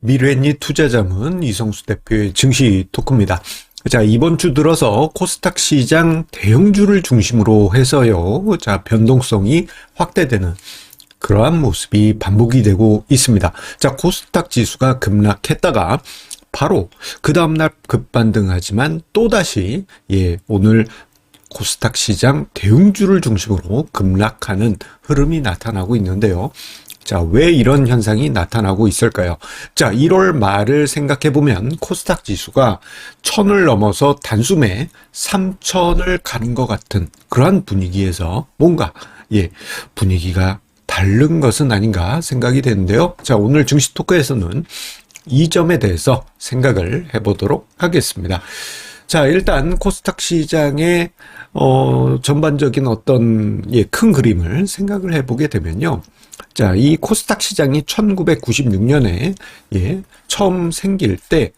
미래니 투자자문 이성수 대표의 증시 토크입니다. 자, 이번 주 들어서 코스닥 시장 대형주를 중심으로 해서요. 자, 변동성이 확대되는 그러한 모습이 반복이 되고 있습니다. 자, 코스닥 지수가 급락했다가 바로 그 다음날 급반등하지만 또다시 오늘 코스닥 시장 대형주를 중심으로 급락하는 흐름이 나타나고 있는데요. 자, 왜 이런 현상이 나타나고 있을까요? 자, 1월 말을 생각해보면 코스닥 지수가 1000을 넘어서 단숨에 3000을 가는 것 같은 그러한 분위기에서 뭔가 분위기가 다른 것은 아닌가 생각이 되는데요. 자, 오늘 증시 토크에서는 이 점에 대해서 생각을 해보도록 하겠습니다. 자, 일단 코스닥 시장의 전반적인 어떤 큰 그림을 생각을 해보게 되면요. 자, 이 코스닥 시장이 1996년에 처음 생길 때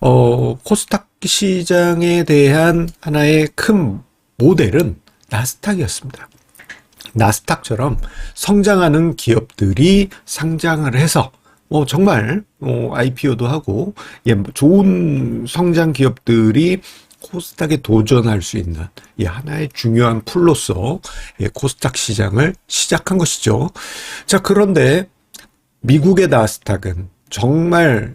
코스닥 시장에 대한 하나의 큰 모델은 나스닥이었습니다. 나스닥처럼 성장하는 기업들이 상장을 해서 정말 IPO도 하고 좋은 성장 기업들이 코스닥에 도전할 수 있는 하나의 중요한 풀로서 코스닥 시장을 시작한 것이죠. 자, 그런데 미국의 나스닥은 정말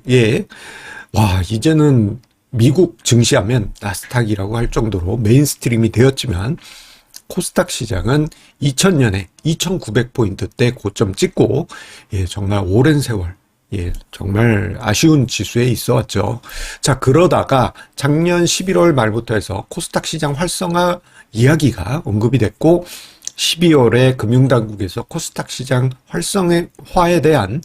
이제는 미국 증시하면 나스닥이라고 할 정도로 메인스트림이 되었지만 코스닥 시장은 2000년에 2900포인트 때 고점 찍고 정말 오랜 세월 정말 아쉬운 지수에 있어 왔죠. 자, 그러다가 작년 11월 말부터 해서 코스닥 시장 활성화 이야기가 언급이 됐고 12월에 금융당국에서 코스닥 시장 활성화에 대한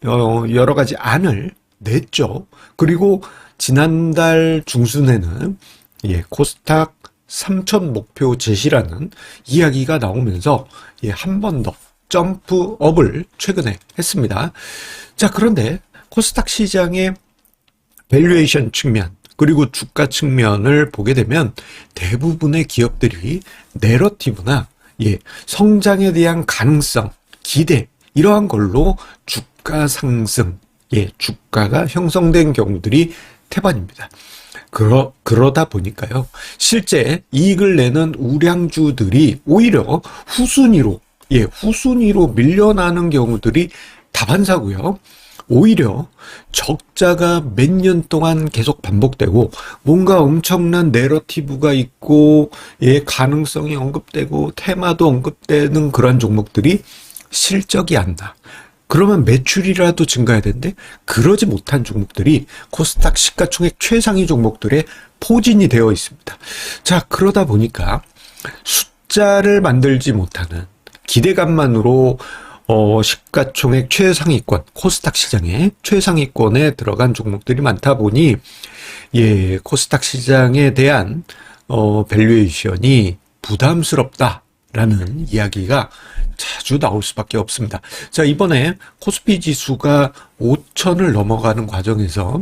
여러 가지 안을 냈죠. 그리고 지난달 중순에는 코스닥 3000 목표 제시라는 이야기가 나오면서 한 번 더 점프업을 최근에 했습니다. 자, 그런데 코스닥 시장의 밸류에이션 측면 그리고 주가 측면을 보게 되면 대부분의 기업들이 내러티브나 성장에 대한 가능성, 기대 이러한 걸로 주가 상승, 주가가 형성된 경우들이 태반입니다. 그러다 보니까요, 실제 이익을 내는 우량주들이 오히려 후순위로 밀려나는 경우들이 다반사고요. 오히려 적자가 몇 년 동안 계속 반복되고 뭔가 엄청난 내러티브가 있고 가능성이 언급되고 테마도 언급되는 그런 종목들이 실적이 안 나. 그러면 매출이라도 증가해야 되는데 그러지 못한 종목들이 코스닥 시가총액 최상위 종목들의 포진이 되어 있습니다. 자, 그러다 보니까 숫자를 만들지 못하는 기대감만으로 시가총액 최상위권, 코스닥 시장의 최상위권에 들어간 종목들이 많다 보니 코스닥 시장에 대한 밸류에이션이 부담스럽다라는 이야기가 자주 나올 수밖에 없습니다. 자, 이번에 코스피 지수가 5000을 넘어가는 과정에서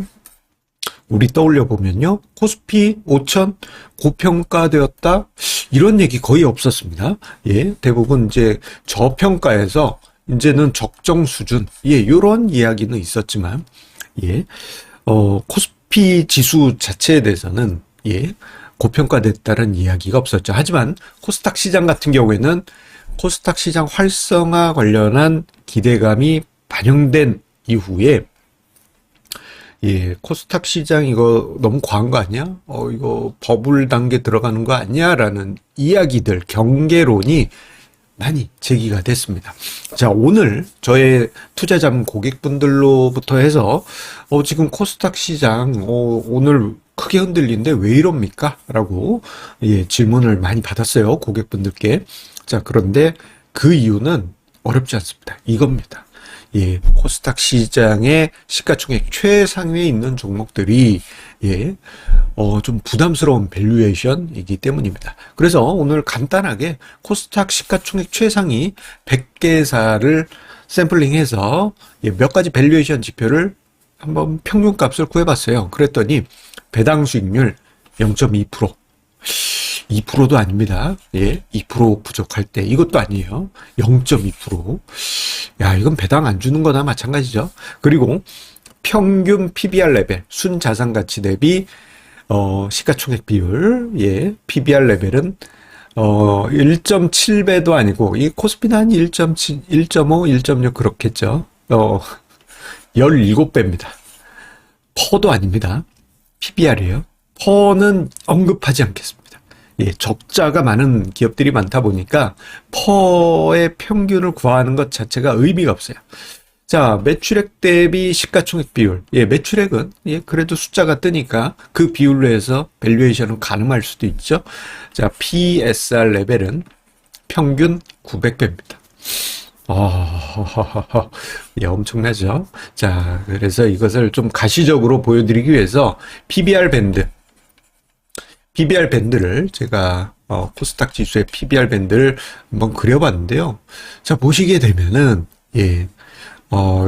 우리 떠올려 보면요, 코스피 5000 고평가되었다 이런 얘기 거의 없었습니다. 대부분 이제 저평가에서 이제는 적정 수준 이런 이야기는 있었지만 코스피 지수 자체에 대해서는 고평가됐다는 이야기가 없었죠. 하지만 코스닥 시장 같은 경우에는 코스닥 시장 활성화 관련한 기대감이 반영된 이후에 코스닥 시장 이거 너무 과한 거 아니야? 이거 버블 단계 들어가는 거 아니야? 라는 이야기들, 경계론이 많이 제기가 됐습니다. 자, 오늘 저의 투자자문 고객분들로부터 해서 지금 코스닥 시장 오늘 크게 흔들리는데 왜 이럽니까? 라고 질문을 많이 받았어요. 고객분들께. 자, 그런데 그 이유는 어렵지 않습니다. 이겁니다. 코스닥 시장의 시가총액 최상위에 있는 종목들이 좀 부담스러운 밸류에이션이기 때문입니다. 그래서 오늘 간단하게 코스닥 시가총액 최상위 100개사를 샘플링해서 몇 가지 밸류에이션 지표를 한번 평균값을 구해봤어요. 그랬더니 배당 수익률 0.2%, 2%도 아닙니다. 2% 부족할 때 이것도 아니에요. 0.2%. 야, 이건 배당 안 주는 거나 마찬가지죠. 그리고 평균 PBR 레벨, 순자산가치 대비 시가총액 비율, 예, PBR 레벨은 1.7배도 아니고, 이 코스피는 한 1.7, 1.5, 1.6 그렇겠죠. 17배입니다. 퍼도 아닙니다. PBR이에요. 퍼는 언급하지 않겠습니다. 예, 적자가 많은 기업들이 많다 보니까 퍼의 평균을 구하는 것 자체가 의미가 없어요. 자, 매출액 대비 시가총액 비율. 예, 매출액은 예, 그래도 숫자가 뜨니까 그 비율로 해서 밸류에이션은 가능할 수도 있죠. 자, PSR 레벨은 평균 900배입니다. 예, 엄청나죠? 자, 그래서 이것을 좀 가시적으로 보여드리기 위해서 PBR 밴드를 제가 코스닥 지수의 PBR 밴드를 한번 그려봤는데요. 자, 보시게 되면은 예,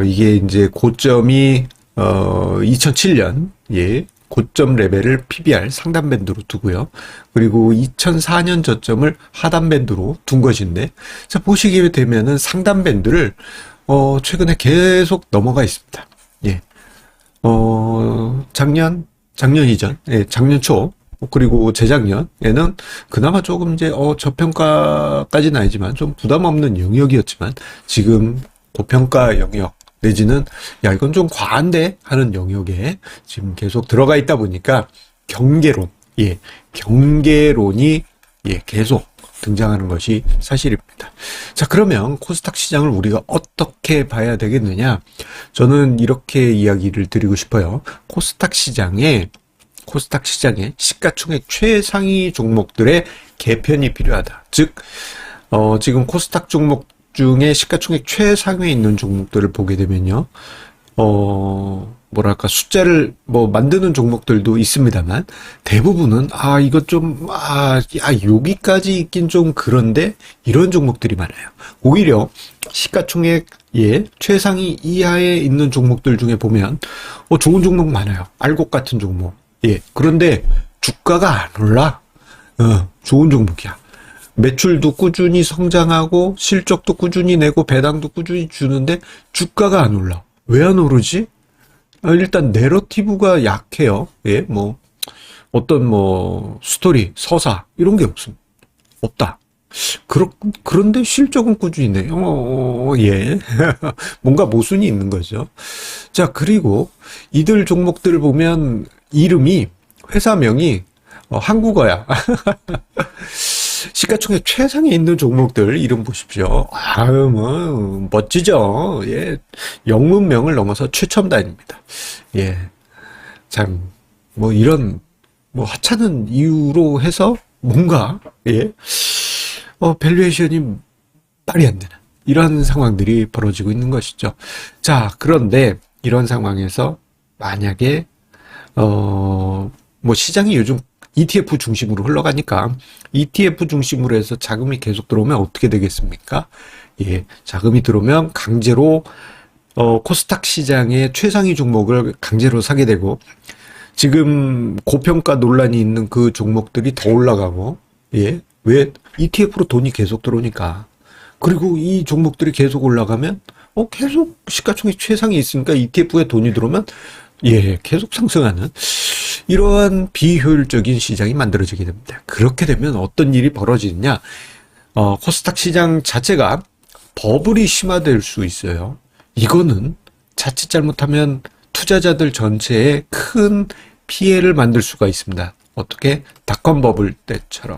이게 이제 고점이 2007년 예, 고점 레벨을 PBR 상단 밴드로 두고요. 그리고 2004년 저점을 하단 밴드로 둔 것인데, 자, 보시게 되면은 상단 밴드를 최근에 계속 넘어가 있습니다. 예. 작년 이전, 예, 작년 초, 그리고 재작년에는 그나마 조금 이제 저평가까지는 아니지만 좀 부담 없는 영역이었지만, 지금 고평가 영역 내지는 야 이건 좀 과한데 하는 영역에 지금 계속 들어가 있다 보니까 경계론, 예, 경계론이 예, 계속 등장하는 것이 사실입니다. 자, 그러면 코스닥 시장을 우리가 어떻게 봐야 되겠느냐? 저는 이렇게 이야기를 드리고 싶어요. 코스닥 시장에 시가총액 최상위 종목들의 개편이 필요하다. 즉, 지금 코스닥 종목 중에 시가총액 최상위에 있는 종목들을 보게 되면요, 뭐랄까, 숫자를 만드는 종목들도 있습니다만, 대부분은, 이거 좀, 여기까지 있긴 좀 그런데, 이런 종목들이 많아요. 오히려, 시가총액, 예, 최상위 이하에 있는 종목들 중에 보면, 좋은 종목 많아요. 알곡 같은 종목. 예, 그런데, 주가가 안 올라. 좋은 종목이야. 매출도 꾸준히 성장하고 실적도 꾸준히 내고 배당도 꾸준히 주는데 주가가 안 올라. 왜 안 오르지? 일단 내러티브가 약해요. 예, 어떤 스토리, 서사 이런 게 없다. 그런데 실적은 꾸준히 내. 예. 뭔가 모순이 있는 거죠. 자, 그리고 이들 종목들을 보면 이름이 회사명이 한국어야. 시가총액 최상에 있는 종목들 이름 보십시오. 멋지죠. 예. 영문명을 넘어서 최첨단입니다. 예. 참, 이런, 하찮은 이유로 해서 뭔가, 예. 밸류에이션이 말이 안 되는 이런 상황들이 벌어지고 있는 것이죠. 자, 그런데 이런 상황에서 만약에, 시장이 요즘 ETF 중심으로 흘러가니까 ETF 중심으로 해서 자금이 계속 들어오면 어떻게 되겠습니까? 예, 자금이 들어오면 강제로 코스닥 시장의 최상위 종목을 강제로 사게 되고, 지금 고평가 논란이 있는 그 종목들이 더 올라가고, 예, 왜? ETF로 돈이 계속 들어오니까. 그리고 이 종목들이 계속 올라가면 계속 시가총액 최상위 있으니까 ETF에 돈이 들어오면 예, 계속 상승하는 이러한 비효율적인 시장이 만들어지게 됩니다. 그렇게 되면 어떤 일이 벌어지느냐? 코스닥 시장 자체가 버블이 심화될 수 있어요. 이거는 자칫 잘못하면 투자자들 전체에 큰 피해를 만들 수가 있습니다. 어떻게? 닷컴 버블 때처럼.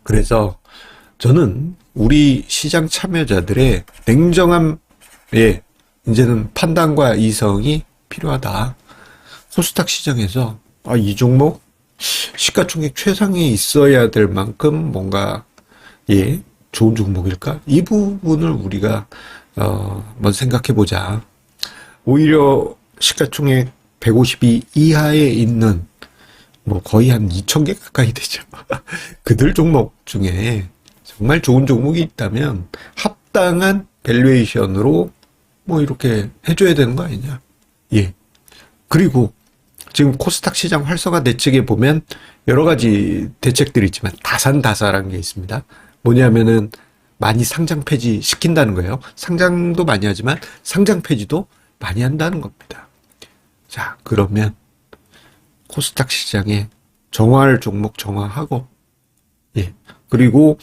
그래서 저는 우리 시장 참여자들의 냉정한, 예, 이제는 판단과 이성이 필요하다. 코스닥 시장에서 이 종목 시가총액 최상위에 있어야 될 만큼 뭔가 예, 좋은 종목일까? 이 부분을 우리가 한번 생각해 보자. 오히려 시가총액 152 이하에 있는 거의 한 2,000개 가까이 되죠. 그들 종목 중에 정말 좋은 종목이 있다면 합당한 밸류에이션으로 이렇게 해줘야 되는 거 아니냐. 예. 그리고 지금 코스닥 시장 활성화 대책에 보면 여러 가지 대책들이 있지만 다산다사라는 게 있습니다. 뭐냐면은 많이 상장 폐지 시킨다는 거예요. 상장도 많이 하지만 상장 폐지도 많이 한다는 겁니다. 자, 그러면 코스닥 시장에 정화할 종목 정화하고, 예, 그리고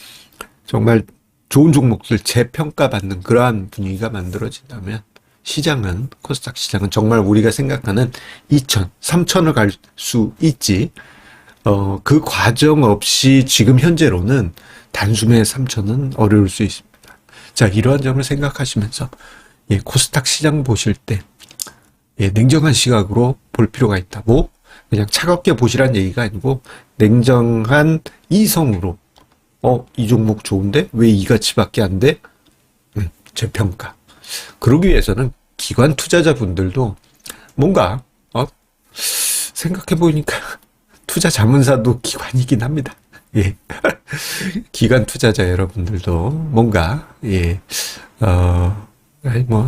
정말 좋은 종목들 재평가받는 그러한 분위기가 만들어진다면 시장은, 코스닥 시장은 정말 우리가 생각하는 2천, 3천을 갈 수 있지, 그 과정 없이 지금 현재로는 단숨에 3천은 어려울 수 있습니다. 자, 이러한 점을 생각하시면서, 예, 코스닥 시장 보실 때, 예, 냉정한 시각으로 볼 필요가 있다. 뭐, 그냥 차갑게 보시란 얘기가 아니고, 냉정한 이성으로, 이 종목 좋은데? 왜 이 가치밖에 안 돼? 재평가. 그러기 위해서는 기관 투자자분들도 뭔가, 생각해보니까 투자 자문사도 기관이긴 합니다. 예. 기관 투자자 여러분들도 뭔가, 예,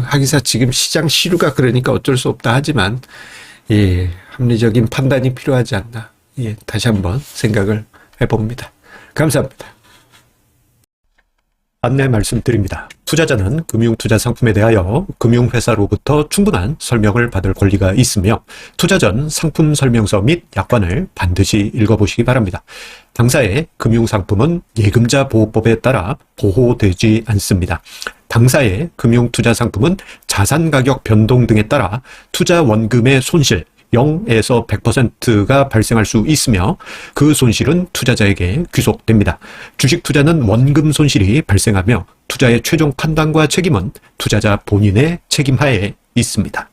하기사 지금 시장 시류가 그러니까 어쩔 수 없다 하지만, 예, 합리적인 판단이 필요하지 않나. 예, 다시 한번 생각을 해봅니다. 감사합니다. 안내 말씀드립니다. 투자자는 금융투자 상품에 대하여 금융회사로부터 충분한 설명을 받을 권리가 있으며 투자 전 상품 설명서 및 약관을 반드시 읽어보시기 바랍니다. 당사의 금융상품은 예금자 보호법에 따라 보호되지 않습니다. 당사의 금융투자 상품은 자산가격 변동 등에 따라 투자 원금의 손실, 0에서 100%가 발생할 수 있으며 그 손실은 투자자에게 귀속됩니다. 주식 투자는 원금 손실이 발생하며 투자의 최종 판단과 책임은 투자자 본인의 책임하에 있습니다.